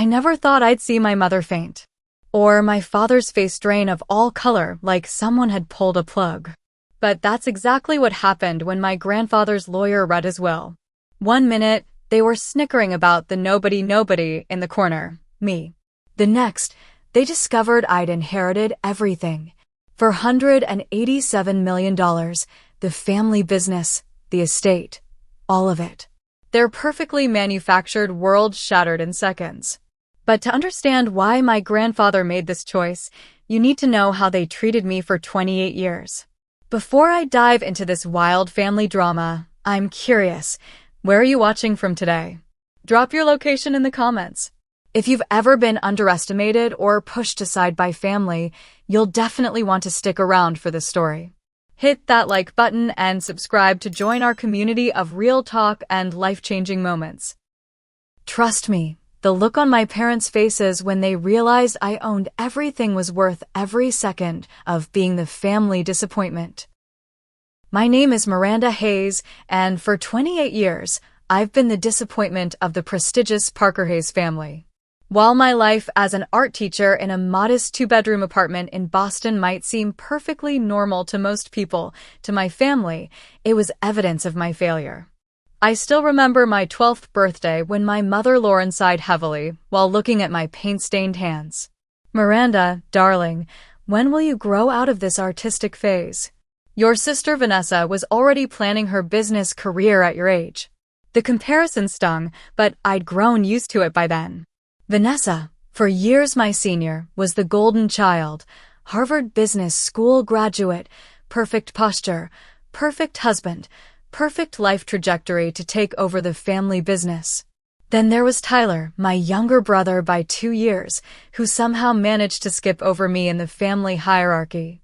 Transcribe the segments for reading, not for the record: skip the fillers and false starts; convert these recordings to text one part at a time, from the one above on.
I never thought I'd see my mother faint. Or my father's face drain of all color like someone had pulled a plug. But that's exactly what happened when my grandfather's lawyer read his will. One minute, they were snickering about the nobody in the corner, me. The next, they discovered I'd inherited everything. For $187 million, the family business, the estate, all of it. Their perfectly manufactured world shattered in seconds. But to understand why my grandfather made this choice, you need to know how they treated me for 28 years. Before I dive into this wild family drama, I'm curious, where are you watching from today? Drop your location in the comments. If you've ever been underestimated or pushed aside by family, you'll definitely want to stick around for this story. Hit that like button and subscribe to join our community of real talk and life-changing moments. Trust me, the look on my parents' faces when they realized I owned everything was worth every second of being the family disappointment. My name is Miranda Hayes, and for 28 years, I've been the disappointment of the prestigious Parker Hayes family. While my life as an art teacher in a modest two-bedroom apartment in Boston might seem perfectly normal to most people, to my family, it was evidence of my failure. I still remember my 12th birthday when my mother Lauren sighed heavily while looking at my paint-stained hands. "Miranda, darling, when will you grow out of this artistic phase? Your sister Vanessa was already planning her business career at your age." The comparison stung, but I'd grown used to it by then. Vanessa, for years my senior, was the golden child, Harvard Business School graduate, perfect posture, perfect husband, perfect life trajectory to take over the family business. Then there was Tyler, my younger brother by 2 years, who somehow managed to skip over me in the family hierarchy.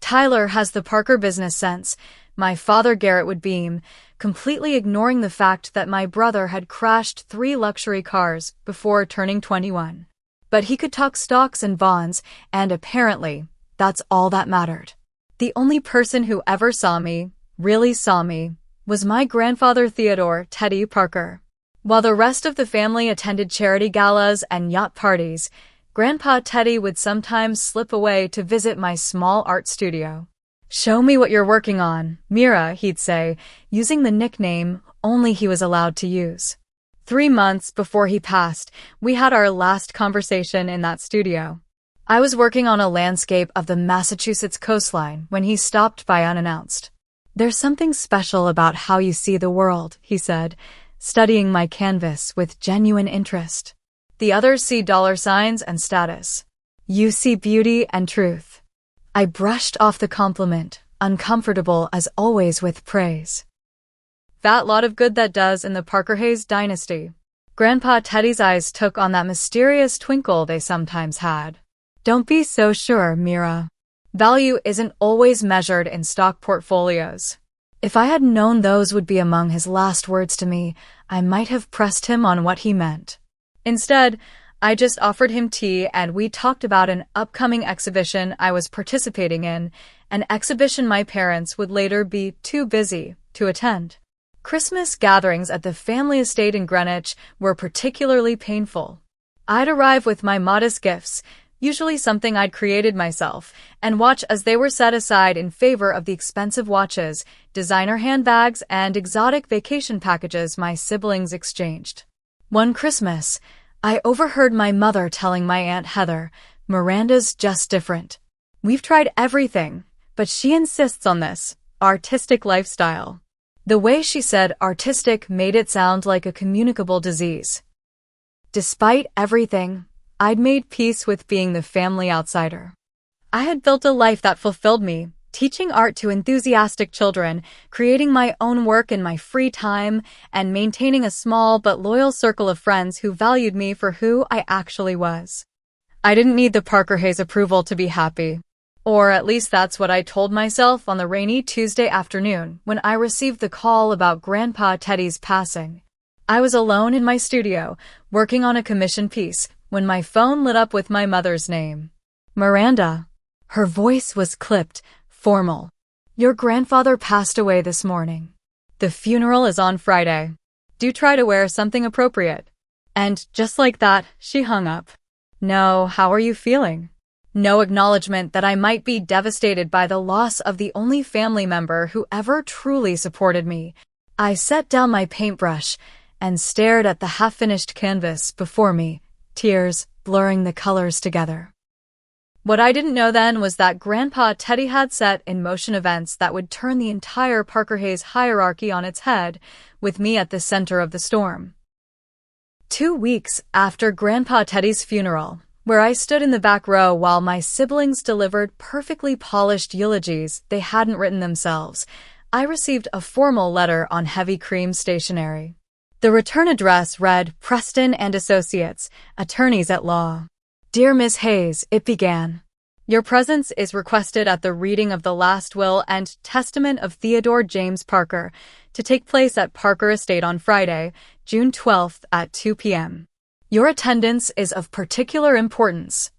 Tyler has the Parker business sense, my father Garrett would beam, completely ignoring the fact that my brother had crashed 3 luxury cars before turning 21. But he could talk stocks and bonds, and apparently, that's all that mattered. The only person who ever saw me, really saw me, was my grandfather Theodore Teddy Parker. While the rest of the family attended charity galas and yacht parties, Grandpa Teddy would sometimes slip away to visit my small art studio. "Show me what you're working on, Mira," he'd say, using the nickname only he was allowed to use. 3 months before he passed, we had our last conversation in that studio. I was working on a landscape of the Massachusetts coastline when he stopped by unannounced. "There's something special about how you see the world," he said, studying my canvas with genuine interest. "The others see dollar signs and status. You see beauty and truth." I brushed off the compliment, uncomfortable as always with praise. That lot of good that does in the Parker Hayes dynasty. Grandpa Teddy's eyes took on that mysterious twinkle they sometimes had. "Don't be so sure, Mira. Value isn't always measured in stock portfolios." If I had known those would be among his last words to me, I might have pressed him on what he meant. Instead, I just offered him tea and we talked about an upcoming exhibition I was participating in, an exhibition my parents would later be too busy to attend. Christmas gatherings at the family estate in Greenwich were particularly painful. I'd arrive with my modest gifts, usually something I'd created myself, and watch as they were set aside in favor of the expensive watches, designer handbags, and exotic vacation packages my siblings exchanged. One Christmas, I overheard my mother telling my Aunt Heather, "Miranda's just different. We've tried everything, but she insists on this artistic lifestyle." The way she said artistic made it sound like a communicable disease. Despite everything, I'd made peace with being the family outsider. I had built a life that fulfilled me, teaching art to enthusiastic children, creating my own work in my free time, and maintaining a small but loyal circle of friends who valued me for who I actually was. I didn't need the Parker Hayes approval to be happy. Or at least that's what I told myself on the rainy Tuesday afternoon when I received the call about Grandpa Teddy's passing. I was alone in my studio, working on a commission piece, when my phone lit up with my mother's name. "Miranda." Her voice was clipped, formal. "Your grandfather passed away this morning. The funeral is on Friday. Do try to wear something appropriate." And just like that, she hung up. No, how are you feeling? No acknowledgement that I might be devastated by the loss of the only family member who ever truly supported me. I set down my paintbrush and stared at the half-finished canvas before me, tears blurring the colors together. What I didn't know then was that Grandpa Teddy had set in motion events that would turn the entire Parker Hayes hierarchy on its head, with me at the center of the storm. 2 weeks after Grandpa Teddy's funeral, where I stood in the back row while my siblings delivered perfectly polished eulogies they hadn't written themselves, I received a formal letter on heavy cream stationery. The return address read Preston and Associates, Attorneys at Law. Dear Miss Hayes, it began. Your presence is requested at the reading of the last will and testament of Theodore James Parker to take place at Parker Estate on Friday, June 12th at 2 p.m. Your attendance is of particular importance.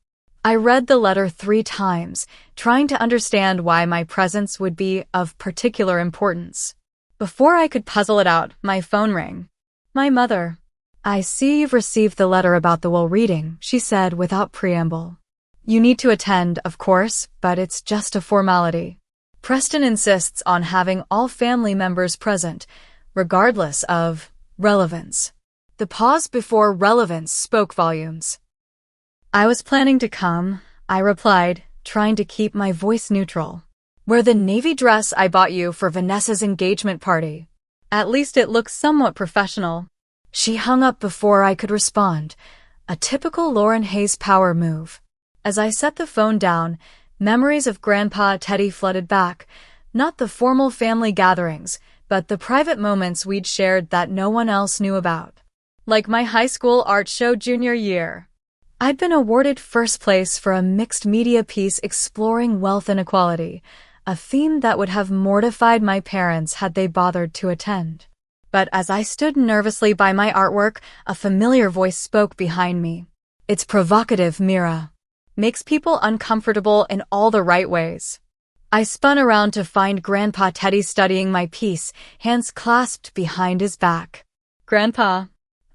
I read the letter 3 times, trying to understand why my presence would be of particular importance. Before I could puzzle it out, my phone rang. My mother. I see you've received the letter about the will reading, she said without preamble. You need to attend, of course, but it's just a formality. Preston insists on having all family members present, regardless of relevance. The pause before relevance spoke volumes. I was planning to come, I replied, trying to keep my voice neutral. Wear the navy dress I bought you for Vanessa's engagement party. At least it looks somewhat professional. She hung up before I could respond, a typical Lauren Hayes power move. As I set the phone down, memories of Grandpa Teddy flooded back, not the formal family gatherings, but the private moments we'd shared that no one else knew about. Like my high school art show junior year. I'd been awarded first place for a mixed media piece exploring wealth inequality, a theme that would have mortified my parents had they bothered to attend. But as I stood nervously by my artwork, a familiar voice spoke behind me. It's provocative, Mira. Makes people uncomfortable in all the right ways. I spun around to find Grandpa Teddy studying my piece, hands clasped behind his back. Grandpa.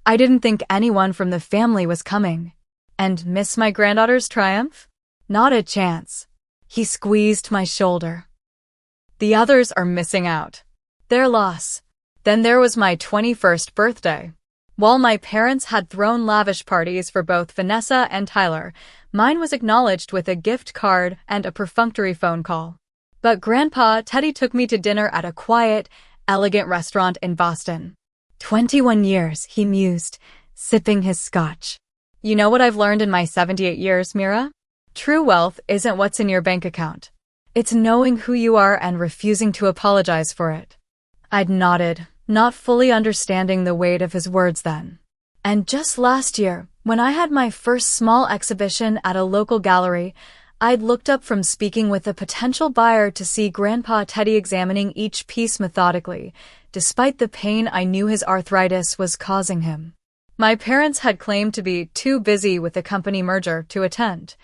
I didn't think anyone from the family was coming. And miss my granddaughter's triumph? Not a chance. He squeezed my shoulder. The others are missing out. Their loss. Then there was my 21st birthday. While my parents had thrown lavish parties for both Vanessa and Tyler, mine was acknowledged with a gift card and a perfunctory phone call. But Grandpa Teddy took me to dinner at a quiet, elegant restaurant in Boston. 21 years, he mused, sipping his scotch. You know what I've learned in my 78 years, Mira? True wealth isn't what's in your bank account. It's knowing who you are and refusing to apologize for it. I'd nodded, not fully understanding the weight of his words then. And just last year, when I had my first small exhibition at a local gallery, I'd looked up from speaking with a potential buyer to see Grandpa Teddy examining each piece methodically, despite the pain I knew his arthritis was causing him. My parents had claimed to be too busy with the company merger to attend.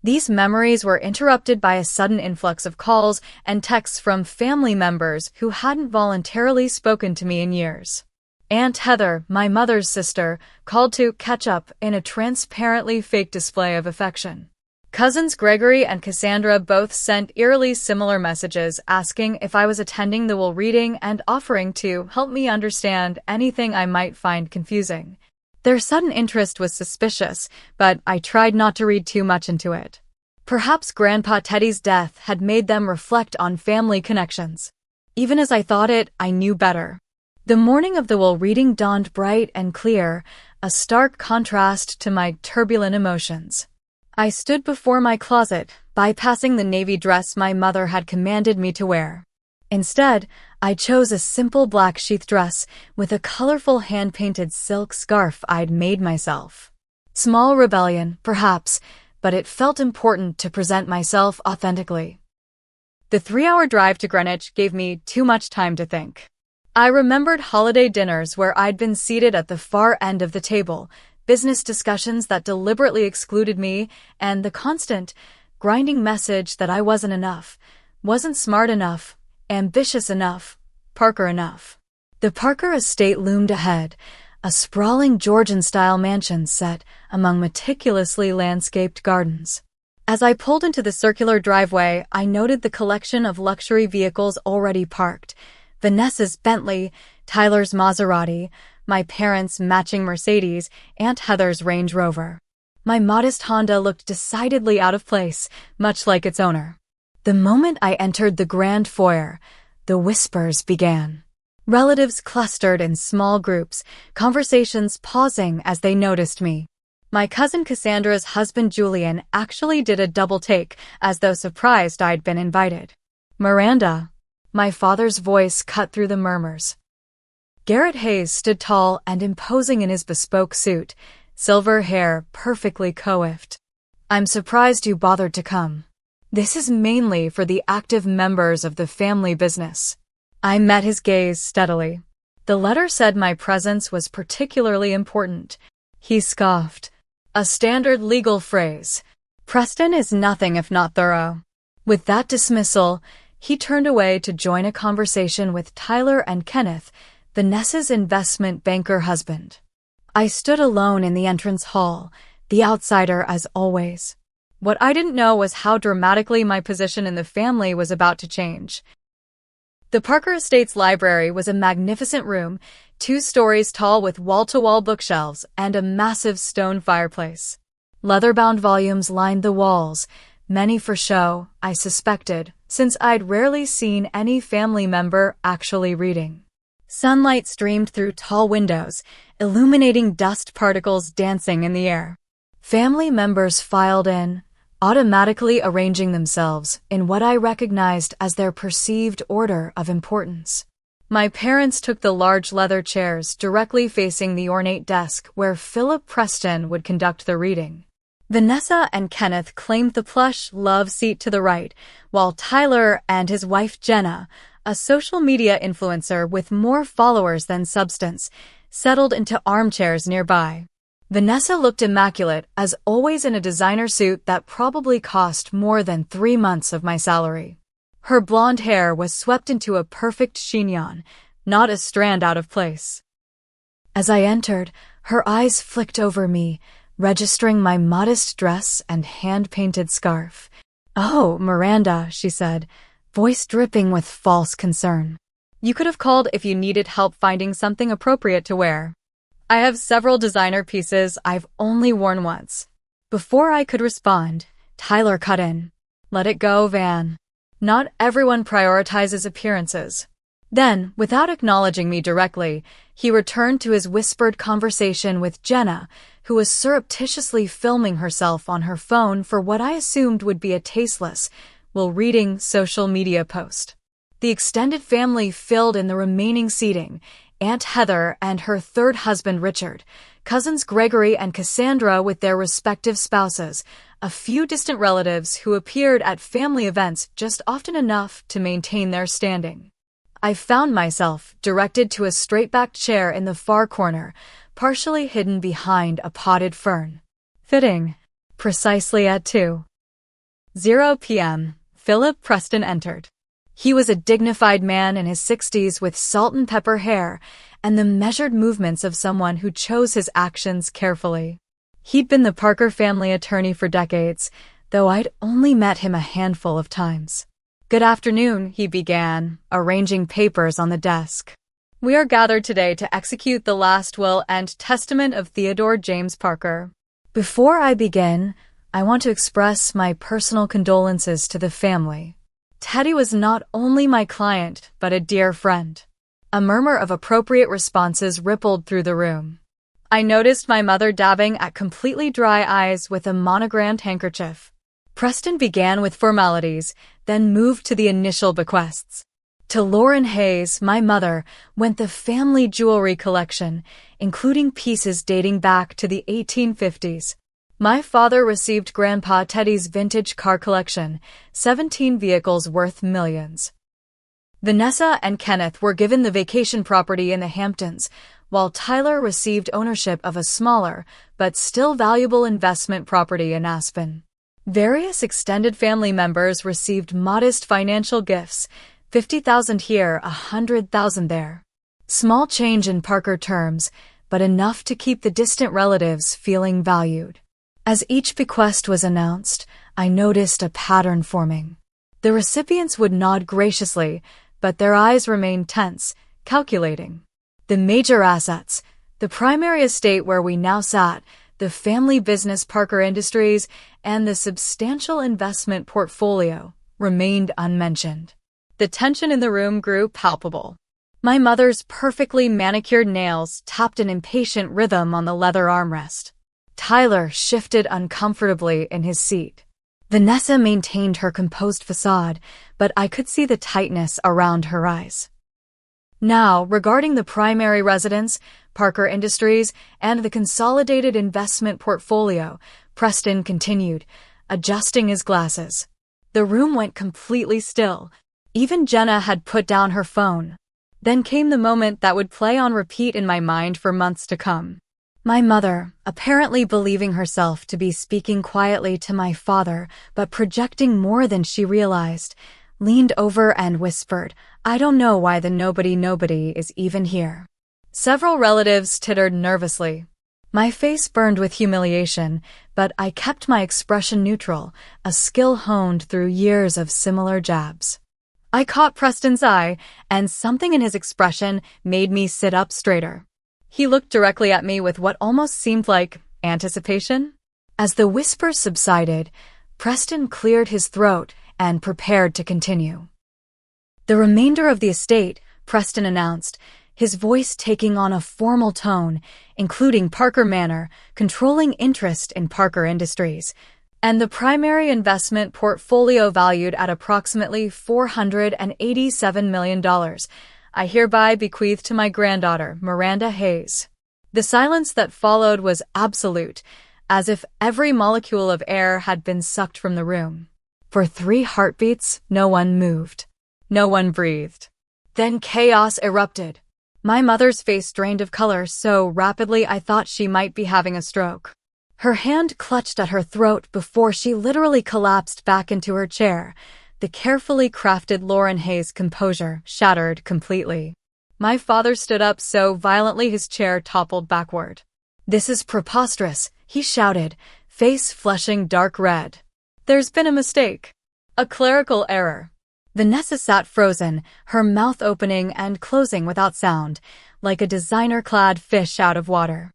These memories were interrupted by a sudden influx of calls and texts from family members who hadn't voluntarily spoken to me in years. Aunt Heather, my mother's sister, called to catch up in a transparently fake display of affection. Cousins Gregory and Cassandra both sent eerily similar messages asking if I was attending the will reading and offering to help me understand anything I might find confusing. Their sudden interest was suspicious, but I tried not to read too much into it. Perhaps Grandpa Teddy's death had made them reflect on family connections. Even as I thought it, I knew better. The morning of the will reading dawned bright and clear, a stark contrast to my turbulent emotions. I stood before my closet, bypassing the navy dress my mother had commanded me to wear. Instead, I chose a simple black sheath dress with a colorful hand-painted silk scarf I'd made myself. Small rebellion, perhaps, but it felt important to present myself authentically. The 3-hour drive to Greenwich gave me too much time to think. I remembered holiday dinners where I'd been seated at the far end of the table, business discussions that deliberately excluded me, and the constant, grinding message that I wasn't enough, wasn't smart enough, ambitious enough, Parker enough. The Parker estate loomed ahead, a sprawling Georgian-style mansion set among meticulously landscaped gardens. As I pulled into the circular driveway, I noted the collection of luxury vehicles already parked. Vanessa's Bentley, Tyler's Maserati, my parents' matching Mercedes, Aunt Heather's Range Rover. My modest Honda looked decidedly out of place, much like its owner. The moment I entered the grand foyer, the whispers began. Relatives clustered in small groups, conversations pausing as they noticed me. My cousin Cassandra's husband Julian actually did a double take, as though surprised I'd been invited. "Miranda." My father's voice cut through the murmurs. Garrett Hayes stood tall and imposing in his bespoke suit, silver hair perfectly coiffed. "I'm surprised you bothered to come. This is mainly for the active members of the family business." I met his gaze steadily. The letter said my presence was particularly important. He scoffed. "A standard legal phrase. Preston is nothing if not thorough." With that dismissal, he turned away to join a conversation with Tyler and Kenneth, Vanessa's investment banker husband. I stood alone in the entrance hall, the outsider as always. What I didn't know was how dramatically my position in the family was about to change. The Parker Estates library was a magnificent room, 2 stories tall with wall-to-wall bookshelves and a massive stone fireplace. Leather-bound volumes lined the walls, many for show, I suspected, since I'd rarely seen any family member actually reading. Sunlight streamed through tall windows, illuminating dust particles dancing in the air. Family members filed in, automatically arranging themselves in what I recognized as their perceived order of importance. My parents took the large leather chairs directly facing the ornate desk where Philip Preston would conduct the reading. Vanessa and Kenneth claimed the plush love seat to the right, while Tyler and his wife Jenna, a social media influencer with more followers than substance, settled into armchairs nearby. Vanessa looked immaculate, as always in a designer suit that probably cost more than 3 months of my salary. Her blonde hair was swept into a perfect chignon, not a strand out of place. As I entered, her eyes flicked over me, registering my modest dress and hand-painted scarf. "Oh, Miranda," she said, voice dripping with false concern. "You could have called if you needed help finding something appropriate to wear. I have several designer pieces I've only worn once." Before I could respond, Tyler cut in. "Let it go, Van. Not everyone prioritizes appearances." Then, without acknowledging me directly, he returned to his whispered conversation with Jenna, who was surreptitiously filming herself on her phone for what I assumed would be a tasteless, while-reading social media post. The extended family filled in the remaining seating, Aunt Heather and her third husband Richard, cousins Gregory and Cassandra with their respective spouses, a few distant relatives who appeared at family events just often enough to maintain their standing. I found myself directed to a straight-backed chair in the far corner, partially hidden behind a potted fern. Fitting. Precisely at 2:00 p.m., Philip Preston entered. He was a dignified man in his 60s with salt and pepper hair and the measured movements of someone who chose his actions carefully. He'd been the Parker family attorney for decades, though I'd only met him a handful of times. "Good afternoon," he began, arranging papers on the desk. "We are gathered today to execute the last will and testament of Theodore James Parker. Before I begin, I want to express my personal condolences to the family. Teddy was not only my client, but a dear friend." A murmur of appropriate responses rippled through the room. I noticed my mother dabbing at completely dry eyes with a monogrammed handkerchief. Preston began with formalities, then moved to the initial bequests. To Lauren Hayes, my mother, went the family jewelry collection, including pieces dating back to the 1850s. My father received Grandpa Teddy's vintage car collection, 17 vehicles worth millions. Vanessa and Kenneth were given the vacation property in the Hamptons, while Tyler received ownership of a smaller, but still valuable investment property in Aspen. Various extended family members received modest financial gifts, $50,000 here, $100,000 there. Small change in Parker terms, but enough to keep the distant relatives feeling valued. As each bequest was announced, I noticed a pattern forming. The recipients would nod graciously, but their eyes remained tense, calculating. The major assets, the primary estate where we now sat, the family business Parker Industries, and the substantial investment portfolio remained unmentioned. The tension in the room grew palpable. My mother's perfectly manicured nails tapped an impatient rhythm on the leather armrest. Tyler shifted uncomfortably in his seat. Vanessa maintained her composed facade, but I could see the tightness around her eyes. Now, regarding the primary residence, Parker Industries, and the consolidated investment portfolio, Preston continued, adjusting his glasses. The room went completely still. Even Jenna had put down her phone. Then came the moment that would play on repeat in my mind for months to come. My mother, apparently believing herself to be speaking quietly to my father, but projecting more than she realized, leaned over and whispered, "I don't know why the nobody is even here." Several relatives tittered nervously. My face burned with humiliation, but I kept my expression neutral, a skill honed through years of similar jabs. I caught Preston's eye, and something in his expression made me sit up straighter. He looked directly at me with what almost seemed like anticipation. As the whispers subsided, Preston cleared his throat and prepared to continue. "The remainder of the estate," Preston announced, his voice taking on a formal tone, including Parker Manor, controlling interest in Parker Industries, and the primary investment portfolio valued at approximately $487 million, I hereby bequeath to my granddaughter, Miranda Hayes. The silence that followed was absolute, as if every molecule of air had been sucked from the room. For 3 heartbeats, no one moved. No one breathed. Then chaos erupted. My mother's face drained of color so rapidly I thought she might be having a stroke. Her hand clutched at her throat before she literally collapsed back into her chair. The carefully crafted Lauren Hayes' composure shattered completely. My father stood up so violently his chair toppled backward. "This is preposterous," he shouted, face flushing dark red. "There's been a mistake. A clerical error." Vanessa sat frozen, her mouth opening and closing without sound, like a designer-clad fish out of water.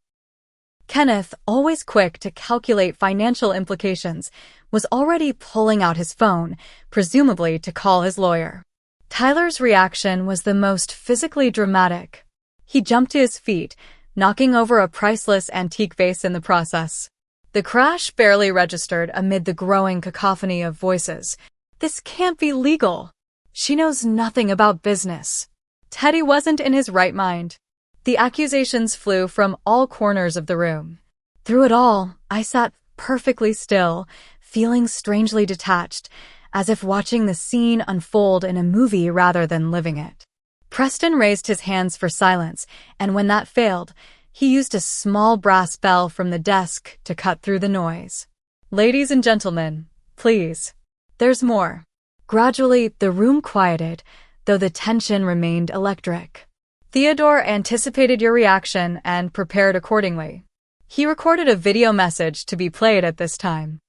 Kenneth, always quick to calculate financial implications, was already pulling out his phone, presumably to call his lawyer. Tyler's reaction was the most physically dramatic. He jumped to his feet, knocking over a priceless antique vase in the process. The crash barely registered amid the growing cacophony of voices. "This can't be legal. She knows nothing about business." Teddy wasn't in his right mind. The accusations flew from all corners of the room. Through it all, I sat perfectly still, feeling strangely detached, as if watching the scene unfold in a movie rather than living it. Preston raised his hands for silence, and when that failed, he used a small brass bell from the desk to cut through the noise. "Ladies and gentlemen, please. There's more." Gradually, the room quieted, though the tension remained electric. Theodore anticipated your reaction and prepared accordingly. He recorded a video message to be played at this time.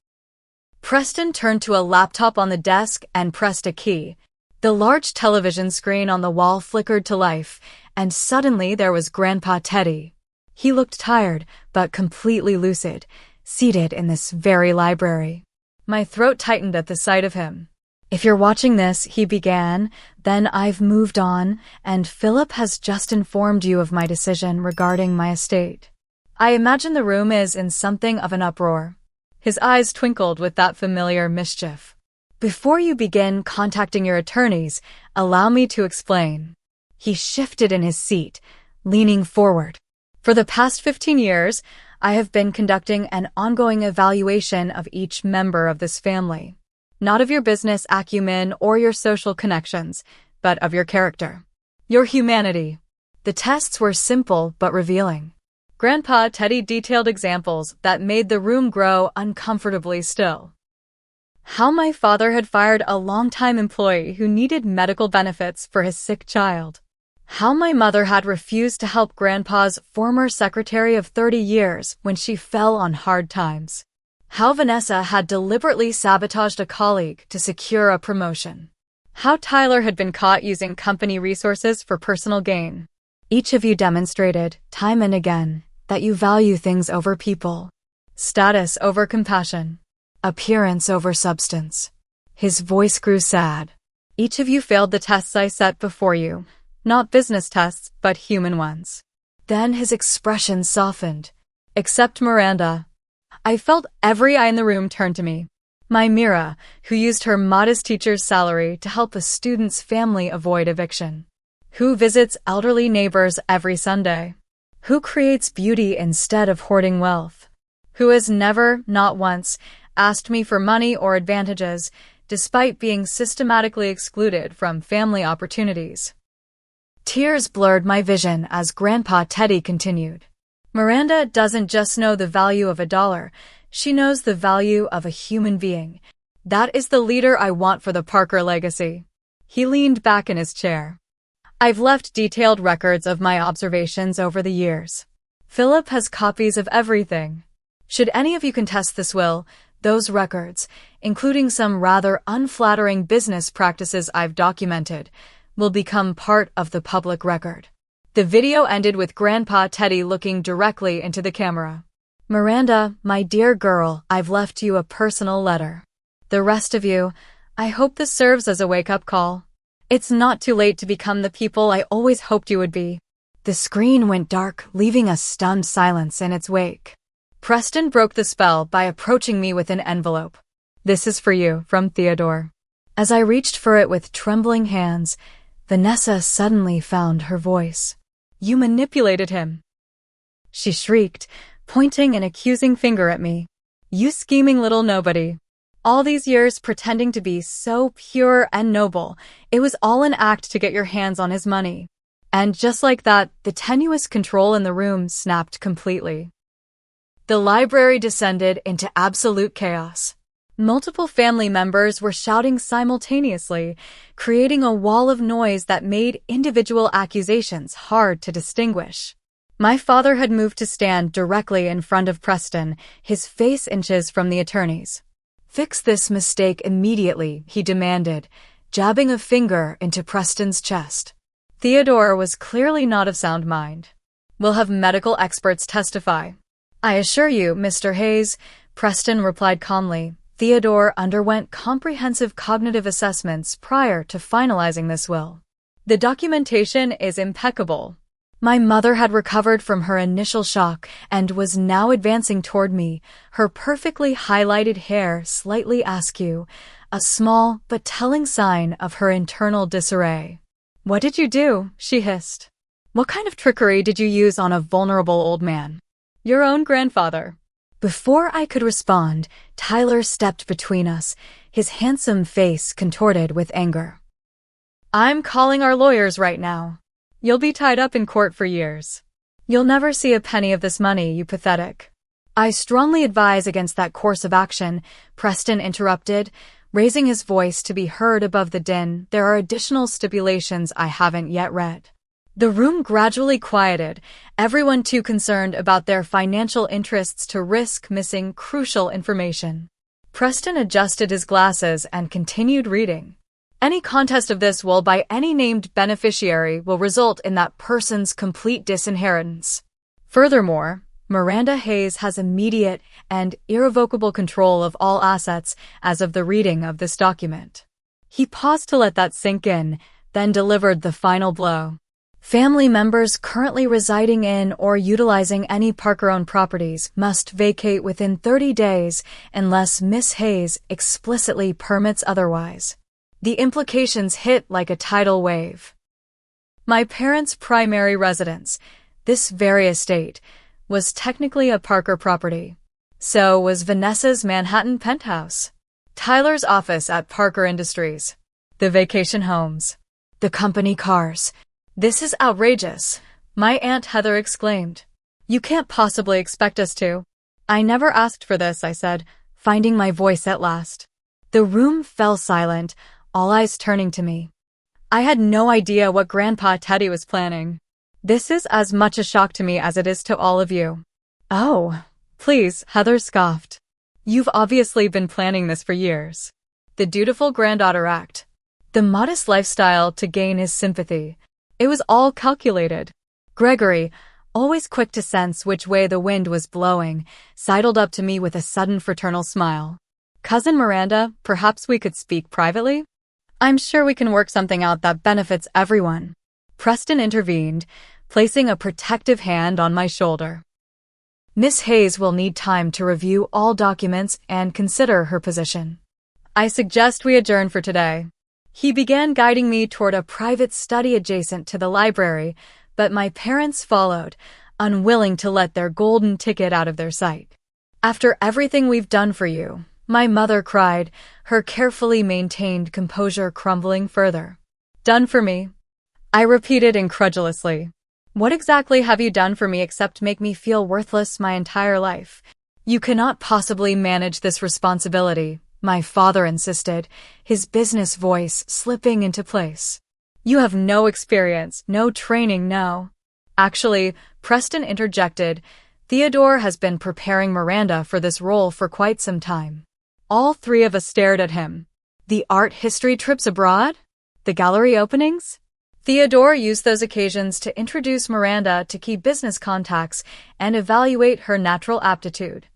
Preston turned to a laptop on the desk and pressed a key. The large television screen on the wall flickered to life, and suddenly there was Grandpa Teddy. He looked tired, but completely lucid, seated in this very library. My throat tightened at the sight of him. "If you're watching this," he began, "then I've moved on, and Philip has just informed you of my decision regarding my estate." I imagine the room is in something of an uproar. His eyes twinkled with that familiar mischief. "Before you begin contacting your attorneys, allow me to explain." He shifted in his seat, leaning forward. "For the past 15 years, I have been conducting an ongoing evaluation of each member of this family. Not of your business acumen or your social connections, but of your character. Your humanity." The tests were simple but revealing. Grandpa Teddy detailed examples that made the room grow uncomfortably still. How my father had fired a longtime employee who needed medical benefits for his sick child. How my mother had refused to help Grandpa's former secretary of 30 years when she fell on hard times. How Vanessa had deliberately sabotaged a colleague to secure a promotion. How Tyler had been caught using company resources for personal gain. Each of you demonstrated, time and again, that you value things over people. Status over compassion. Appearance over substance. His voice grew sad. Each of you failed the tests I set before you. Not business tests, but human ones. Then his expression softened. Except Miranda. I felt every eye in the room turn to me. My Mira, who used her modest teacher's salary to help a student's family avoid eviction. Who visits elderly neighbors every Sunday. Who creates beauty instead of hoarding wealth. Who has never, not once, asked me for money or advantages, despite being systematically excluded from family opportunities. Tears blurred my vision as Grandpa Teddy continued. Miranda doesn't just know the value of $1, she knows the value of a human being. That is the leader I want for the Parker legacy. He leaned back in his chair. I've left detailed records of my observations over the years. Philip has copies of everything. Should any of you contest this will, those records, including some rather unflattering business practices I've documented, will become part of the public record. The video ended with Grandpa Teddy looking directly into the camera. Miranda, my dear girl, I've left you a personal letter. The rest of you, I hope this serves as a wake-up call. It's not too late to become the people I always hoped you would be. The screen went dark, leaving a stunned silence in its wake. Preston broke the spell by approaching me with an envelope. This is for you, from Theodore. As I reached for it with trembling hands, Vanessa suddenly found her voice. You manipulated him. She shrieked, pointing an accusing finger at me. You scheming little nobody. All these years pretending to be so pure and noble, it was all an act to get your hands on his money. And just like that, the tenuous control in the room snapped completely. The library descended into absolute chaos. Multiple family members were shouting simultaneously, creating a wall of noise that made individual accusations hard to distinguish. My father had moved to stand directly in front of Preston, his face inches from the attorney's. Fix this mistake immediately, he demanded, jabbing a finger into Preston's chest. Theodore was clearly not of sound mind. We'll have medical experts testify. I assure you, Mr. Hayes, Preston replied calmly. Theodore underwent comprehensive cognitive assessments prior to finalizing this will. The documentation is impeccable. My mother had recovered from her initial shock and was now advancing toward me, her perfectly highlighted hair slightly askew, a small but telling sign of her internal disarray. What did you do? She hissed. What kind of trickery did you use on a vulnerable old man? Your own grandfather. Before I could respond, Tyler stepped between us, his handsome face contorted with anger. I'm calling our lawyers right now. You'll be tied up in court for years. You'll never see a penny of this money, you pathetic. I strongly advise against that course of action, Preston interrupted, raising his voice to be heard above the din. There are additional stipulations I haven't yet read. The room gradually quieted, everyone too concerned about their financial interests to risk missing crucial information. Preston adjusted his glasses and continued reading. Any contest of this will by any named beneficiary will result in that person's complete disinheritance. Furthermore, Miranda Hayes has immediate and irrevocable control of all assets as of the reading of this document. He paused to let that sink in, then delivered the final blow. Family members currently residing in or utilizing any Parker-owned properties must vacate within 30 days unless Miss Hayes explicitly permits otherwise. The implications hit like a tidal wave. My parents' primary residence, this very estate, was technically a Parker property. So was Vanessa's Manhattan penthouse, Tyler's office at Parker Industries, the vacation homes, the company cars. This is outrageous, my Aunt Heather exclaimed. You can't possibly expect us to. I never asked for this, I said, finding my voice at last. The room fell silent, all eyes turning to me. I had no idea what Grandpa Teddy was planning. This is as much a shock to me as it is to all of you. Oh, please, Heather scoffed. You've obviously been planning this for years. The dutiful granddaughter act. The modest lifestyle to gain his sympathy. It was all calculated. Gregory, always quick to sense which way the wind was blowing, sidled up to me with a sudden fraternal smile. Cousin Miranda, perhaps we could speak privately? I'm sure we can work something out that benefits everyone. Preston intervened, placing a protective hand on my shoulder. Miss Hayes will need time to review all documents and consider her position. I suggest we adjourn for today. He began guiding me toward a private study adjacent to the library, but my parents followed, unwilling to let their golden ticket out of their sight. After everything we've done for you, my mother cried, her carefully maintained composure crumbling further. Done for me? I repeated incredulously. What exactly have you done for me except make me feel worthless my entire life? You cannot possibly manage this responsibility, my father insisted, his business voice slipping into place. You have no experience, no training, no. Actually, Preston interjected, Theodore has been preparing Miranda for this role for quite some time. All three of us stared at him. The art history trips abroad? The gallery openings? Theodore used those occasions to introduce Miranda to key business contacts and evaluate her natural aptitude.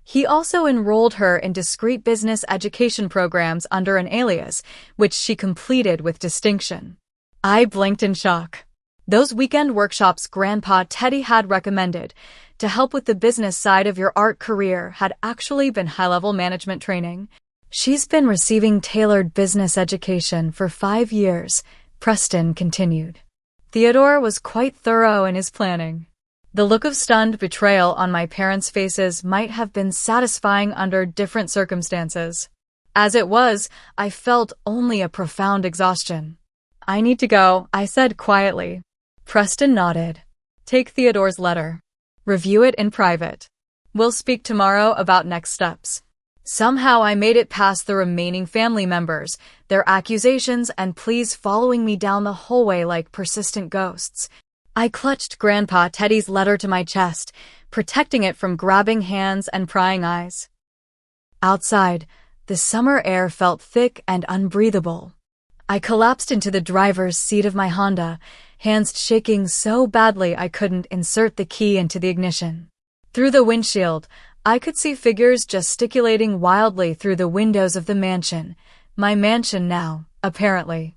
He also enrolled her in discreet business education programs under an alias, which she completed with distinction. I blinked in shock. Those weekend workshops Grandpa Teddy had recommended to help with the business side of your art career had actually been high-level management training. She's been receiving tailored business education for 5 years, Preston continued. Theodore was quite thorough in his planning. The look of stunned betrayal on my parents' faces might have been satisfying under different circumstances. As it was, I felt only a profound exhaustion. I need to go, I said quietly. Preston nodded. Take Theodore's letter. Review it in private. We'll speak tomorrow about next steps. Somehow I made it past the remaining family members, their accusations and pleas following me down the hallway like persistent ghosts. I clutched Grandpa Teddy's letter to my chest, protecting it from grabbing hands and prying eyes. Outside, the summer air felt thick and unbreathable. I collapsed into the driver's seat of my Honda, hands shaking so badly I couldn't insert the key into the ignition. Through the windshield, I could see figures gesticulating wildly through the windows of the mansion, my mansion now, apparently.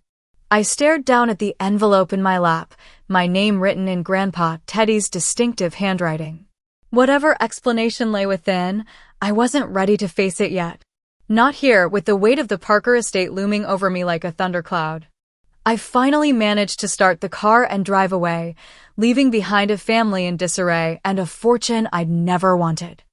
I stared down at the envelope in my lap, my name written in Grandpa Teddy's distinctive handwriting. Whatever explanation lay within, I wasn't ready to face it yet. Not here, with the weight of the Parker estate looming over me like a thundercloud. I finally managed to start the car and drive away, leaving behind a family in disarray and a fortune I'd never wanted.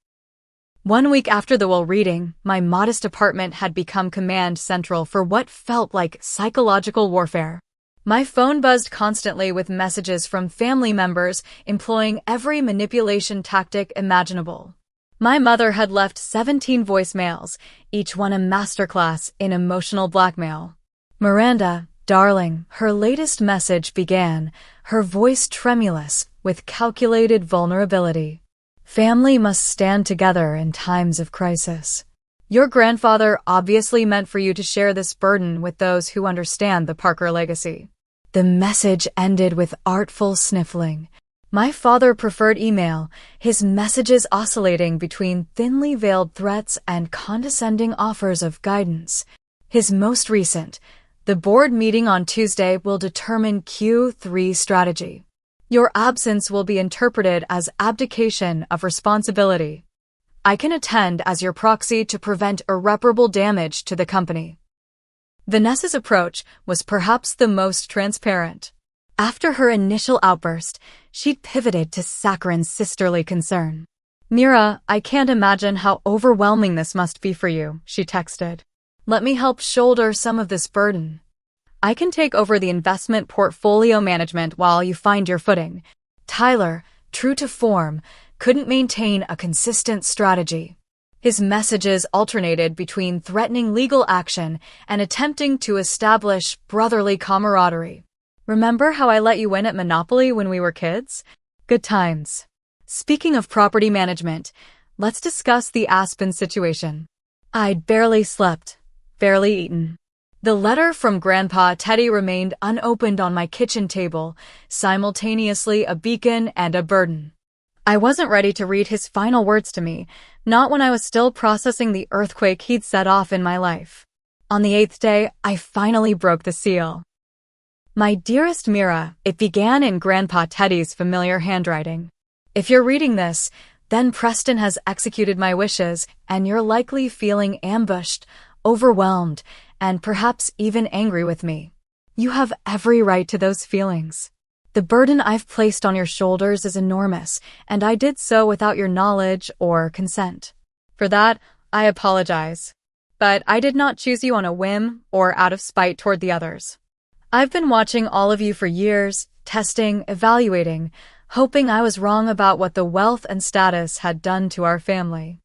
1 week after the will reading, my modest apartment had become command central for what felt like psychological warfare. My phone buzzed constantly with messages from family members employing every manipulation tactic imaginable. My mother had left 17 voicemails, each one a masterclass in emotional blackmail. Miranda, darling, her latest message began, her voice tremulous with calculated vulnerability. Family must stand together in times of crisis. Your grandfather obviously meant for you to share this burden with those who understand the Parker legacy. The message ended with artful sniffling. My father preferred email, his messages oscillating between thinly veiled threats and condescending offers of guidance. His most recent, the board meeting on Tuesday will determine Q3 strategy. Your absence will be interpreted as abdication of responsibility. I can attend as your proxy to prevent irreparable damage to the company. Vanessa's approach was perhaps the most transparent. After her initial outburst, she'd pivoted to saccharine sisterly concern. Mira, I can't imagine how overwhelming this must be for you, she texted. Let me help shoulder some of this burden. I can take over the investment portfolio management while you find your footing. Tyler, true to form, couldn't maintain a consistent strategy. His messages alternated between threatening legal action and attempting to establish brotherly camaraderie. Remember how I let you win at Monopoly when we were kids? Good times. Speaking of property management, let's discuss the Aspen situation. I'd barely slept, barely eaten. The letter from Grandpa Teddy remained unopened on my kitchen table, simultaneously a beacon and a burden. I wasn't ready to read his final words to me, not when I was still processing the earthquake he'd set off in my life. On the 8th day, I finally broke the seal. My dearest Mira, it began in Grandpa Teddy's familiar handwriting. If you're reading this, then Preston has executed my wishes, and you're likely feeling ambushed, overwhelmed, and perhaps even angry with me. You have every right to those feelings. The burden I've placed on your shoulders is enormous, and I did so without your knowledge or consent. For that, I apologize. But I did not choose you on a whim or out of spite toward the others. I've been watching all of you for years, testing, evaluating, hoping I was wrong about what the wealth and status had done to our family.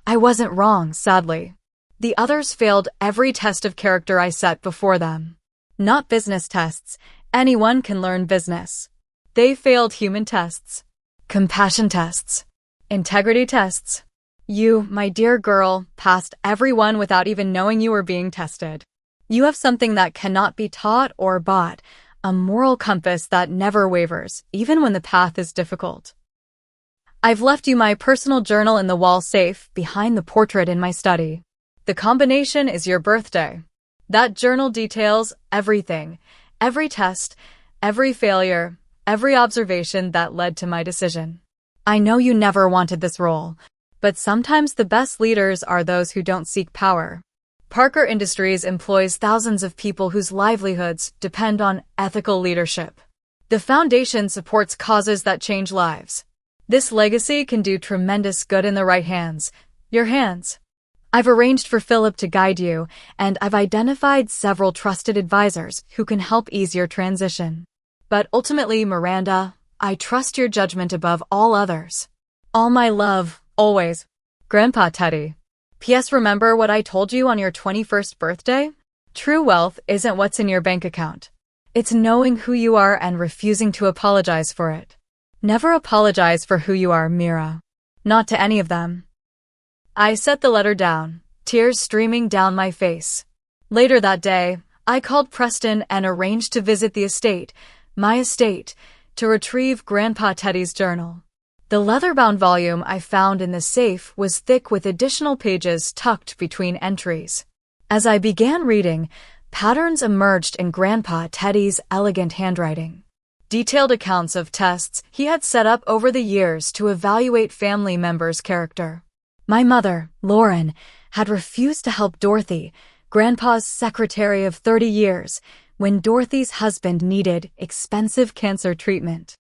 I wasn't wrong, sadly. The others failed every test of character I set before them. Not business tests. Anyone can learn business. They failed human tests, compassion tests, integrity tests. You, my dear girl, passed every one without even knowing you were being tested. You have something that cannot be taught or bought, a moral compass that never wavers, even when the path is difficult. I've left you my personal journal in the wall safe behind the portrait in my study. The combination is your birthday. That journal details everything. Every test, every failure, every observation that led to my decision. I know you never wanted this role, but sometimes the best leaders are those who don't seek power. Parker Industries employs thousands of people whose livelihoods depend on ethical leadership. The foundation supports causes that change lives. This legacy can do tremendous good in the right hands, your hands. I've arranged for Philip to guide you, and I've identified several trusted advisors who can help ease your transition. But ultimately, Miranda, I trust your judgment above all others. All my love, always. Grandpa Teddy. P.S. Remember what I told you on your 21st birthday? True wealth isn't what's in your bank account. It's knowing who you are and refusing to apologize for it. Never apologize for who you are, Mira. Not to any of them. I set the letter down, tears streaming down my face. Later that day, I called Preston and arranged to visit the estate, my estate, to retrieve Grandpa Teddy's journal. The leather-bound volume I found in the safe was thick with additional pages tucked between entries. As I began reading, patterns emerged in Grandpa Teddy's elegant handwriting. Detailed accounts of tests he had set up over the years to evaluate family members' character. My mother, Lauren, had refused to help Dorothy, Grandpa's secretary of 30 years, when Dorothy's husband needed expensive cancer treatment.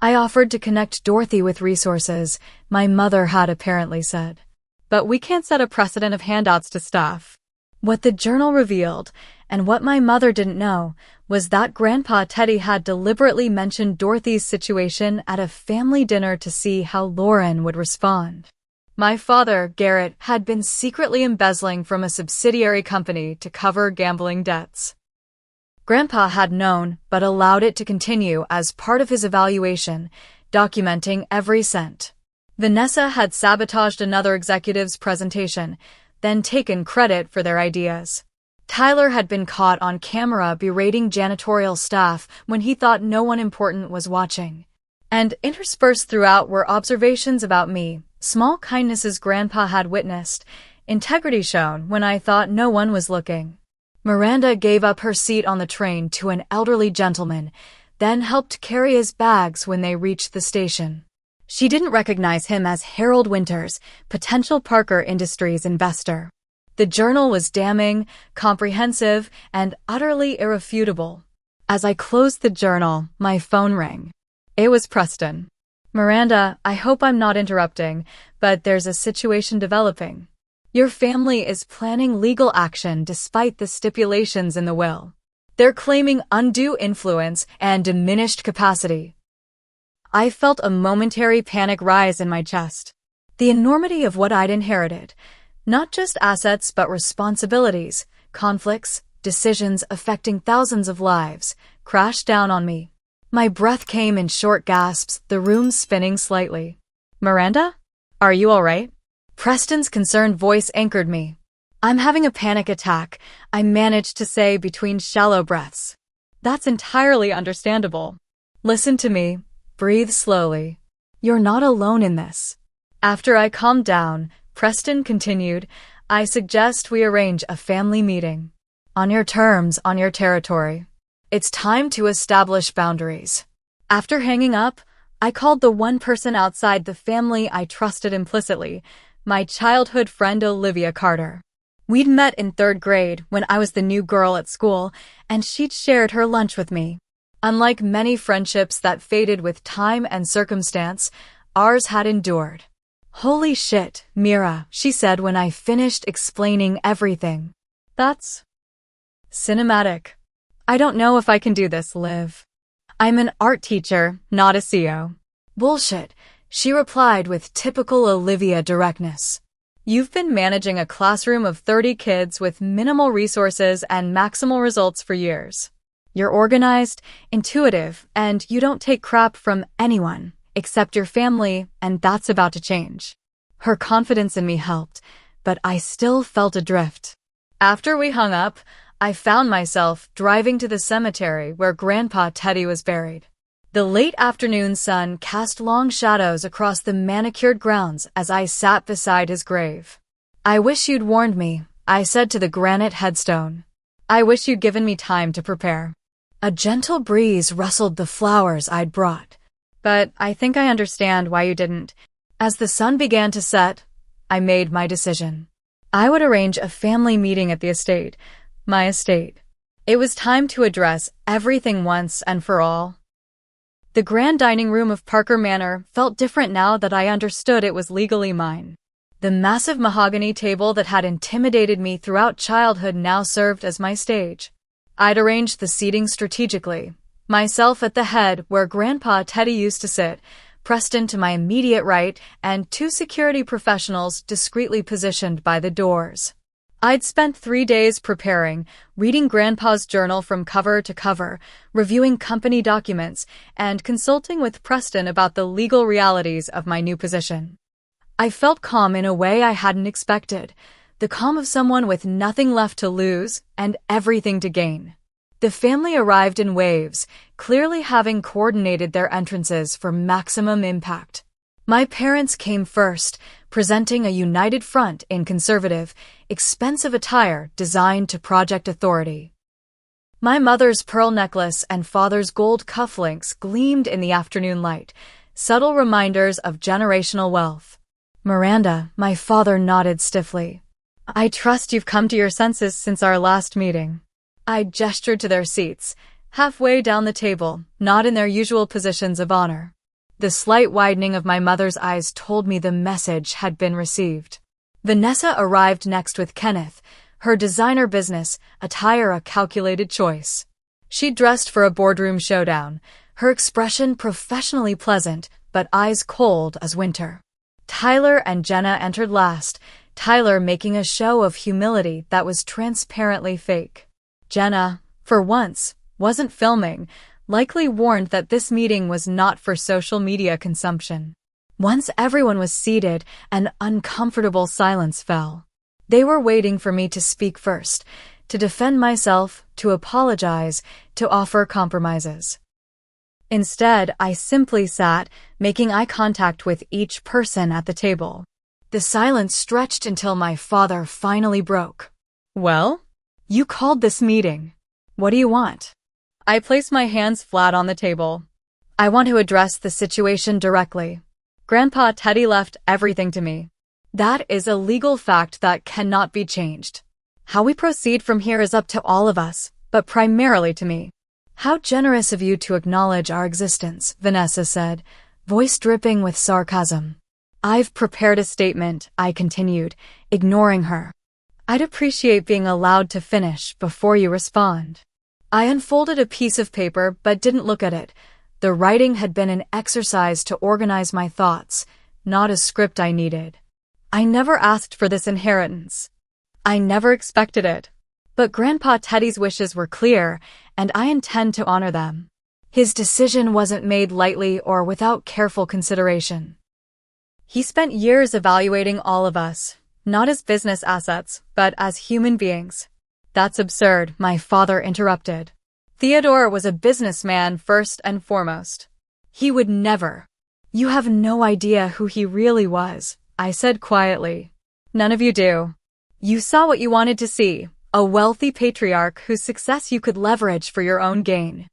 I offered to connect Dorothy with resources, my mother had apparently said. But we can't set a precedent of handouts to staff. What the journal revealed, and what my mother didn't know, was that Grandpa Teddy had deliberately mentioned Dorothy's situation at a family dinner to see how Lauren would respond. My father, Garrett, had been secretly embezzling from a subsidiary company to cover gambling debts. Grandpa had known, but allowed it to continue as part of his evaluation, documenting every cent. Vanessa had sabotaged another executive's presentation, then taken credit for their ideas. Tyler had been caught on camera berating janitorial staff when he thought no one important was watching. And interspersed throughout were observations about me, small kindnesses Grandpa had witnessed, integrity shown when I thought no one was looking. Miranda gave up her seat on the train to an elderly gentleman, then helped carry his bags when they reached the station. She didn't recognize him as Harold Winters, potential Parker Industries investor. The journal was damning, comprehensive, and utterly irrefutable. As I closed the journal, my phone rang. It was Preston. Miranda, I hope I'm not interrupting, but there's a situation developing. Your family is planning legal action despite the stipulations in the will. They're claiming undue influence and diminished capacity. I felt a momentary panic rise in my chest. The enormity of what I'd inherited, Not just assets but responsibilities, conflicts, decisions affecting thousands of lives, crashed down on me. My breath came in short gasps, the room spinning slightly. "Miranda? Are you all right?" Preston's concerned voice anchored me. "I'm having a panic attack," I managed to say between shallow breaths. "That's entirely understandable. Listen to me. Breathe slowly. You're not alone in this." After I calmed down, Preston continued, "I suggest we arrange a family meeting. On your terms, on your territory. It's time to establish boundaries." After hanging up, I called the one person outside the family I trusted implicitly, my childhood friend Olivia Carter. We'd met in 3rd grade when I was the new girl at school, and she'd shared her lunch with me. Unlike many friendships that faded with time and circumstance, ours had endured. "Holy shit, Mira," she said when I finished explaining everything. "That's cinematic. I don't know if I can do this, Liv. I'm an art teacher, not a CO." "Bullshit," she replied with typical Olivia directness. "You've been managing a classroom of 30 kids with minimal resources and maximal results for years. You're organized, intuitive, and you don't take crap from anyone except your family, and that's about to change." Her confidence in me helped, but I still felt adrift. After we hung up, I found myself driving to the cemetery where Grandpa Teddy was buried. The late afternoon sun cast long shadows across the manicured grounds as I sat beside his grave. "I wish you'd warned me," I said to the granite headstone. "I wish you'd given me time to prepare." A gentle breeze rustled the flowers I'd brought. "But I think I understand why you didn't." As the sun began to set, I made my decision. I would arrange a family meeting at the estate, my estate. It was time to address everything once and for all. The grand dining room of Parker Manor felt different now that I understood it was legally mine. The massive mahogany table that had intimidated me throughout childhood now served as my stage. I'd arranged the seating strategically, myself at the head where Grandpa Teddy used to sit, Preston to my immediate right, and 2 security professionals discreetly positioned by the doors. I'd spent 3 days preparing, reading Grandpa's journal from cover to cover, reviewing company documents, and consulting with Preston about the legal realities of my new position. I felt calm in a way I hadn't expected, the calm of someone with nothing left to lose and everything to gain. The family arrived in waves, clearly having coordinated their entrances for maximum impact. My parents came first, presenting a united front in conservative, expensive attire designed to project authority. My mother's pearl necklace and father's gold cufflinks gleamed in the afternoon light, subtle reminders of generational wealth. "Miranda," my father nodded stiffly. "I trust you've come to your senses since our last meeting." I gestured to their seats, halfway down the table, not in their usual positions of honor. The slight widening of my mother's eyes told me the message had been received. Vanessa arrived next with Kenneth, her designer business, attire a calculated choice. She dressed for a boardroom showdown, her expression professionally pleasant, but eyes cold as winter. Tyler and Jenna entered last, Tyler making a show of humility that was transparently fake. Jenna, for once, wasn't filming, likely warned that this meeting was not for social media consumption. Once everyone was seated, an uncomfortable silence fell. They were waiting for me to speak first, to defend myself, to apologize, to offer compromises. Instead, I simply sat, making eye contact with each person at the table. The silence stretched until my father finally broke. "Well? You called this meeting. What do you want?" I placed my hands flat on the table. "I want to address the situation directly. Grandpa Teddy left everything to me. That is a legal fact that cannot be changed. How we proceed from here is up to all of us, but primarily to me." "How generous of you to acknowledge our existence," Vanessa said, voice dripping with sarcasm. "I've prepared a statement," I continued, ignoring her. "I'd appreciate being allowed to finish before you respond." I unfolded a piece of paper but didn't look at it. The writing had been an exercise to organize my thoughts, not a script I needed. I never asked for this inheritance. I never expected it. But Grandpa Teddy's wishes were clear, and I intend to honor them. His decision wasn't made lightly or without careful consideration. He spent years evaluating all of us, not as business assets, but as human beings. That's absurd, my father interrupted. Theodore was a businessman first and foremost. He would never. You have no idea who he really was, I said quietly. None of you do. You saw what you wanted to see, a wealthy patriarch whose success you could leverage for your own gain.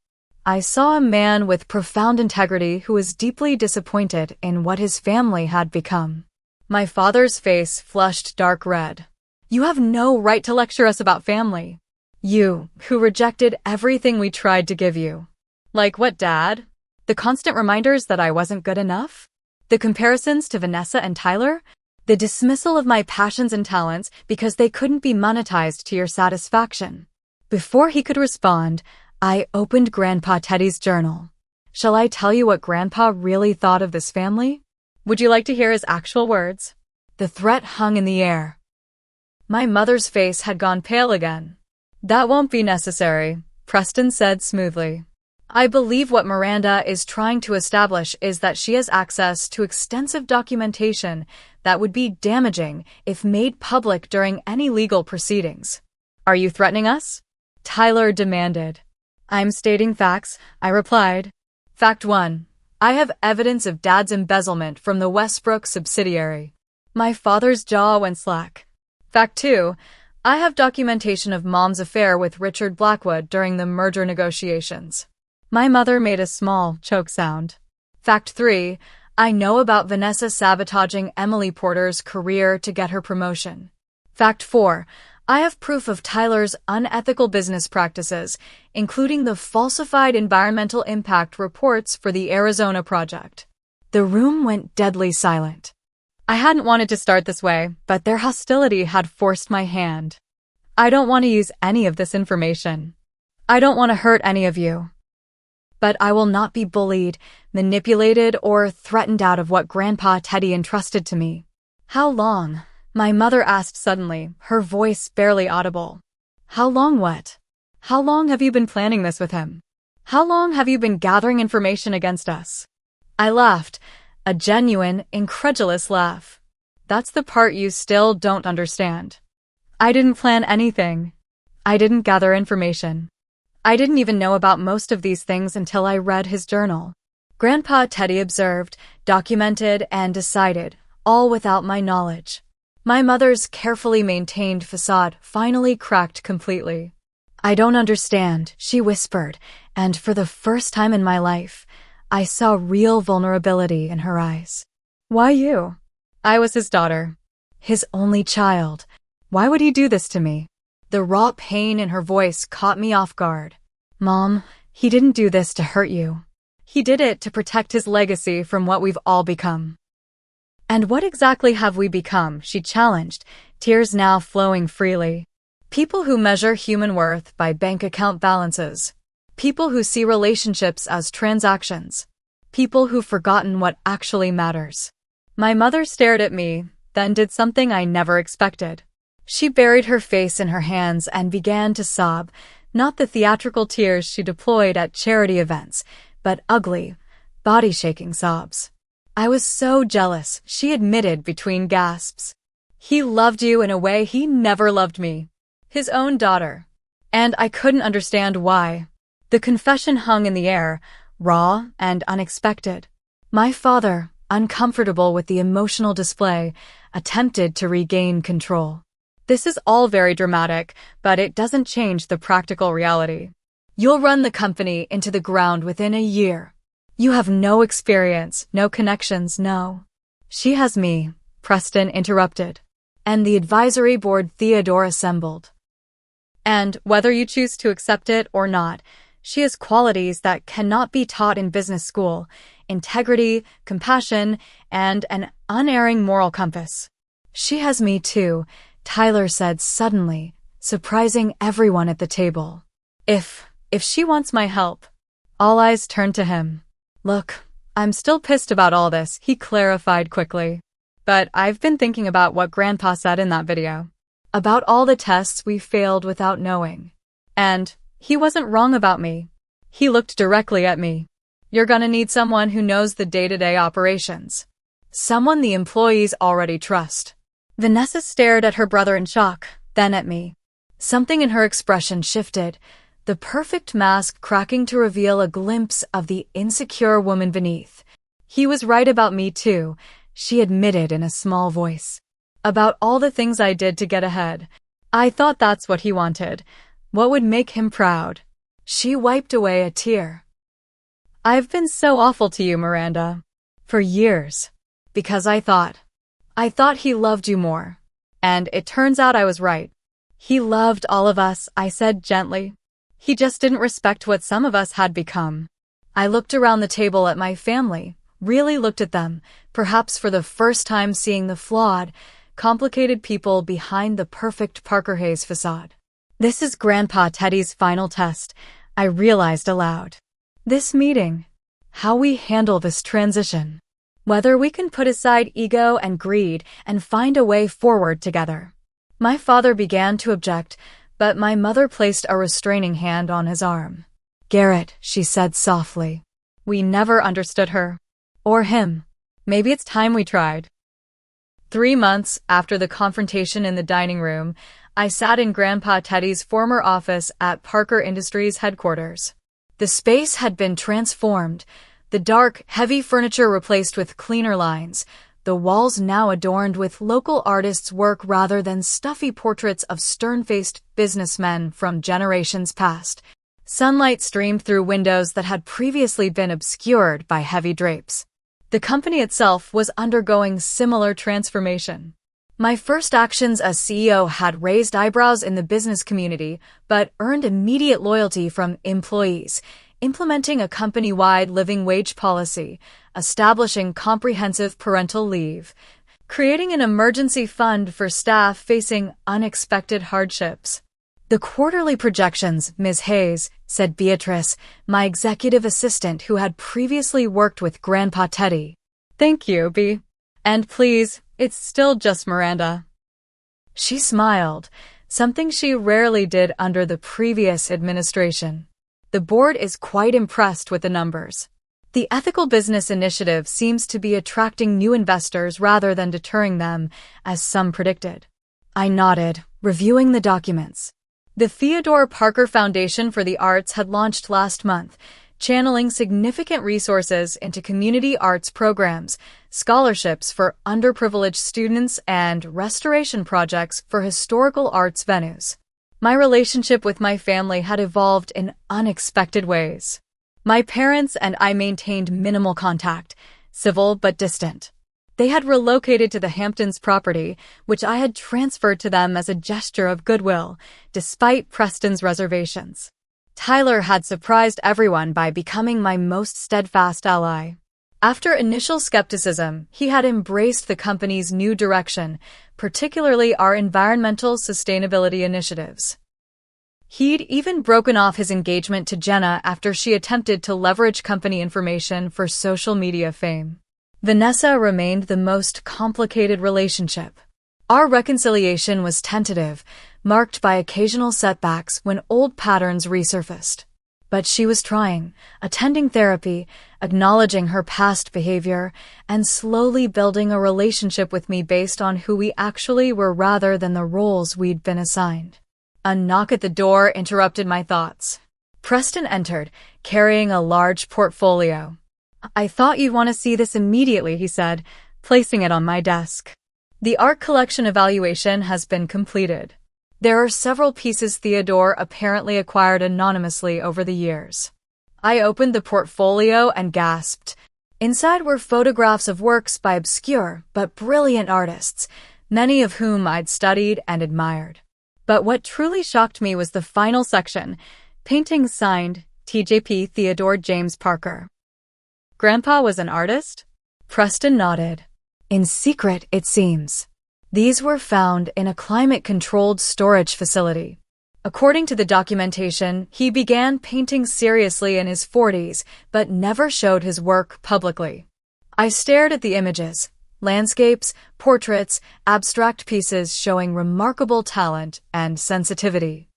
I saw a man with profound integrity who was deeply disappointed in what his family had become. My father's face flushed dark red. You have no right to lecture us about family. You, who rejected everything we tried to give you. Like what, Dad? The constant reminders that I wasn't good enough? The comparisons to Vanessa and Tyler? The dismissal of my passions and talents because they couldn't be monetized to your satisfaction. Before he could respond, I opened Grandpa Teddy's journal. Shall I tell you what Grandpa really thought of this family? Would you like to hear his actual words? The threat hung in the air. My mother's face had gone pale again. That won't be necessary, Preston said smoothly. I believe what Miranda is trying to establish is that she has access to extensive documentation that would be damaging if made public during any legal proceedings. Are you threatening us? Tyler demanded. I'm stating facts, I replied. Fact 1. I have evidence of Dad's embezzlement from the Westbrook subsidiary. My father's jaw went slack. Fact 2. I have documentation of Mom's affair with Richard Blackwood during the merger negotiations. My mother made a small choke sound. Fact 3. I know about Vanessa sabotaging Emily Porter's career to get her promotion. Fact 4. I have proof of Tyler's unethical business practices, including the falsified environmental impact reports for the Arizona project. The room went deadly silent. I hadn't wanted to start this way, but their hostility had forced my hand. I don't want to use any of this information. I don't want to hurt any of you. But I will not be bullied, manipulated, or threatened out of what Grandpa Teddy entrusted to me. How long? My mother asked suddenly, her voice barely audible. How long what? How long have you been planning this with him? How long have you been gathering information against us? I laughed, a genuine, incredulous laugh. That's the part you still don't understand. I didn't plan anything. I didn't gather information. I didn't even know about most of these things until I read his journal. Grandpa Teddy observed, documented, and decided, all without my knowledge. My mother's carefully maintained facade finally cracked completely. I don't understand, she whispered, and for the first time in my life, I saw real vulnerability in her eyes. Why you? I was his daughter. His only child. Why would he do this to me? The raw pain in her voice caught me off guard. Mom, he didn't do this to hurt you. He did it to protect his legacy from what we've all become. And what exactly have we become? She challenged, tears now flowing freely. People who measure human worth by bank account balances. People who see relationships as transactions. People who've forgotten what actually matters. My mother stared at me, then did something I never expected. She buried her face in her hands and began to sob, not the theatrical tears she deployed at charity events, but ugly, body-shaking sobs. I was so jealous, she admitted between gasps. He loved you in a way he never loved me. His own daughter. And I couldn't understand why. The confession hung in the air, raw and unexpected. My father, uncomfortable with the emotional display, attempted to regain control. This is all very dramatic, but it doesn't change the practical reality. You'll run the company into the ground within a year. You have no experience, no connections, no. She has me, Preston interrupted. And the advisory board Theodore assembled. And, whether you choose to accept it or not, she has qualities that cannot be taught in business school: integrity, compassion, and an unerring moral compass. She has me too, Tyler said suddenly, surprising everyone at the table. If she wants my help. All eyes turned to him. Look, I'm still pissed about all this, he clarified quickly. But I've been thinking about what Grandpa said in that video. About all the tests we failed without knowing. And he wasn't wrong about me. He looked directly at me. You're gonna need someone who knows the day-to-day operations. Someone the employees already trust. Vanessa stared at her brother in shock, then at me. Something in her expression shifted, the perfect mask cracking to reveal a glimpse of the insecure woman beneath. He was right about me too, she admitted in a small voice. About all the things I did to get ahead. I thought that's what he wanted. What would make him proud? She wiped away a tear. I've been so awful to you, Miranda. For years. Because I thought he loved you more. And it turns out I was right. He loved all of us, I said gently. He just didn't respect what some of us had become. I looked around the table at my family, really looked at them, perhaps for the first time seeing the flawed, complicated people behind the perfect Parker Hayes facade. This is Grandpa Teddy's final test, I realized aloud. This meeting, how we handle this transition. Whether we can put aside ego and greed and find a way forward together. My father began to object, but my mother placed a restraining hand on his arm. Garrett, she said softly. We never understood her. Or him. Maybe it's time we tried. 3 months after the confrontation in the dining room, I sat in Grandpa Teddy's former office at Parker Industries headquarters. The space had been transformed, the dark, heavy furniture replaced with cleaner lines, the walls now adorned with local artists' work rather than stuffy portraits of stern-faced businessmen from generations past. Sunlight streamed through windows that had previously been obscured by heavy drapes. The company itself was undergoing similar transformation. My first actions as CEO had raised eyebrows in the business community, but earned immediate loyalty from employees, implementing a company-wide living wage policy, establishing comprehensive parental leave, creating an emergency fund for staff facing unexpected hardships. The quarterly projections, Ms. Hayes, said Beatrice, my executive assistant who had previously worked with Grandpa Teddy. Thank you, B. And please, it's still just Miranda. She smiled, something she rarely did under the previous administration. The board is quite impressed with the numbers. The ethical business initiative seems to be attracting new investors rather than deterring them, as some predicted. I nodded, reviewing the documents. The Theodore Parker Foundation for the Arts had launched last month, channeling significant resources into community arts programs, scholarships for underprivileged students, and restoration projects for historical arts venues. My relationship with my family had evolved in unexpected ways. My parents and I maintained minimal contact, civil but distant. They had relocated to the Hamptons property, which I had transferred to them as a gesture of goodwill, despite Preston's reservations. Tyler had surprised everyone by becoming my most steadfast ally. After initial skepticism, he had embraced the company's new direction, particularly our environmental sustainability initiatives. He'd even broken off his engagement to Jenna after she attempted to leverage company information for social media fame. Vanessa remained the most complicated relationship. Our reconciliation was tentative, marked by occasional setbacks when old patterns resurfaced. But she was trying, attending therapy, acknowledging her past behavior, and slowly building a relationship with me based on who we actually were rather than the roles we'd been assigned. A knock at the door interrupted my thoughts. Preston entered, carrying a large portfolio. I thought you'd want to see this immediately, he said, placing it on my desk. The art collection evaluation has been completed. There are several pieces Theodore apparently acquired anonymously over the years. I opened the portfolio and gasped. Inside were photographs of works by obscure but brilliant artists, many of whom I'd studied and admired. But what truly shocked me was the final section, paintings signed TJP Theodore James Parker. Grandpa was an artist? Preston nodded. In secret, it seems. These were found in a climate-controlled storage facility. According to the documentation, he began painting seriously in his 40s, but never showed his work publicly. I stared at the images, Landscapes, portraits, abstract pieces showing remarkable talent and sensitivity.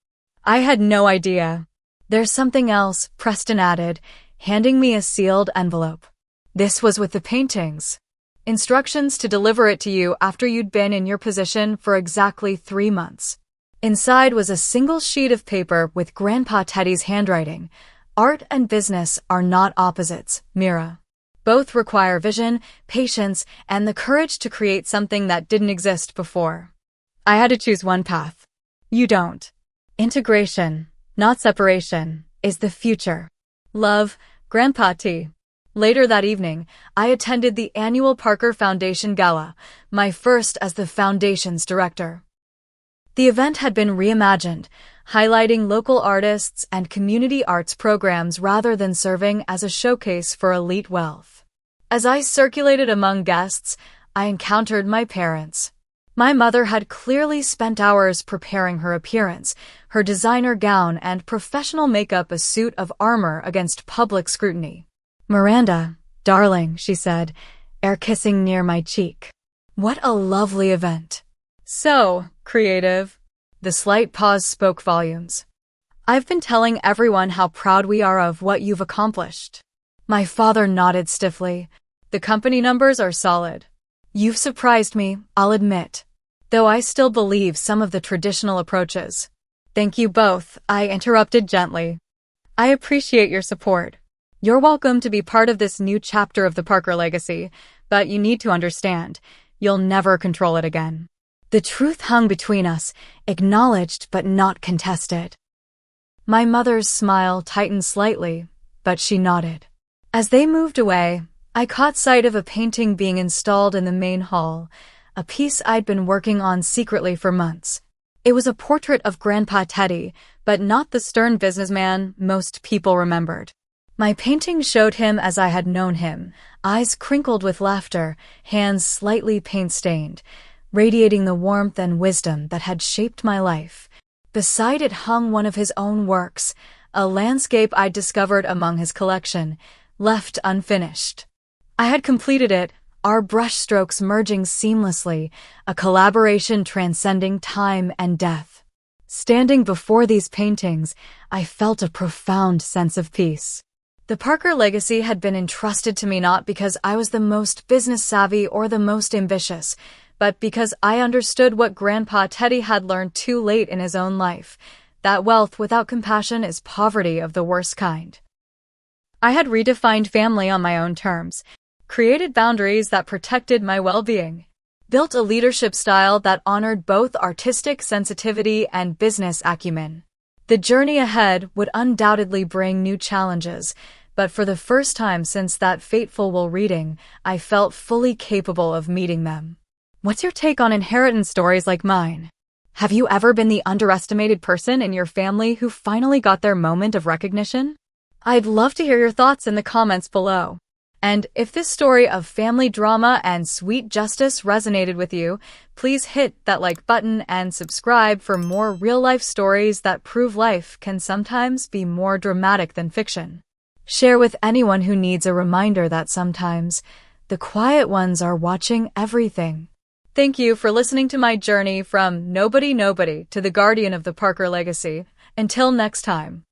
I had no idea. There's something else, Preston added, handing me a sealed envelope. This was with the paintings. Instructions to deliver it to you after you'd been in your position for exactly 3 months. Inside was a single sheet of paper with Grandpa Teddy's handwriting. Art and business are not opposites, Mira. Both require vision, patience, and the courage to create something that didn't exist before. I had to choose one path. You don't. Integration, not separation, is the future. Love, Grandpa T. Later that evening, I attended the annual Parker Foundation Gala, my first as the Foundation's director. The event had been reimagined, highlighting local artists and community arts programs rather than serving as a showcase for elite wealth. As I circulated among guests, I encountered my parents. My mother had clearly spent hours preparing her appearance, her designer gown and professional makeup a suit of armor against public scrutiny. "Miranda, darling," she said, air kissing near my cheek. "What a lovely event." "So, creative." The slight pause spoke volumes. "I've been telling everyone how proud we are of what you've accomplished." My father nodded stiffly. "The company numbers are solid." "You've surprised me, I'll admit. Though I still believe some of the traditional approaches." "Thank you both," I interrupted gently. "I appreciate your support. You're welcome to be part of this new chapter of the Parker legacy, but you need to understand, you'll never control it again." The truth hung between us, acknowledged but not contested. My mother's smile tightened slightly, but she nodded. As they moved away, I caught sight of a painting being installed in the main hall, a piece I'd been working on secretly for months. It was a portrait of Grandpa Teddy, but not the stern businessman most people remembered. My painting showed him as I had known him, eyes crinkled with laughter, hands slightly paint-stained, radiating the warmth and wisdom that had shaped my life. Beside it hung one of his own works, a landscape I'd discovered among his collection, left unfinished. I had completed it, our brushstrokes merging seamlessly, a collaboration transcending time and death. Standing before these paintings, I felt a profound sense of peace. The Parker legacy had been entrusted to me not because I was the most business-savvy or the most ambitious, but because I understood what Grandpa Teddy had learned too late in his own life, that wealth without compassion is poverty of the worst kind. I had redefined family on my own terms, created boundaries that protected my well-being, built a leadership style that honored both artistic sensitivity and business acumen. The journey ahead would undoubtedly bring new challenges, but for the first time since that fateful will reading, I felt fully capable of meeting them. What's your take on inheritance stories like mine? Have you ever been the underestimated person in your family who finally got their moment of recognition? I'd love to hear your thoughts in the comments below. And if this story of family drama and sweet justice resonated with you, please hit that like button and subscribe for more real-life stories that prove life can sometimes be more dramatic than fiction. Share with anyone who needs a reminder that sometimes the quiet ones are watching everything. Thank you for listening to my journey from nobody to the guardian of the Parker legacy. Until next time.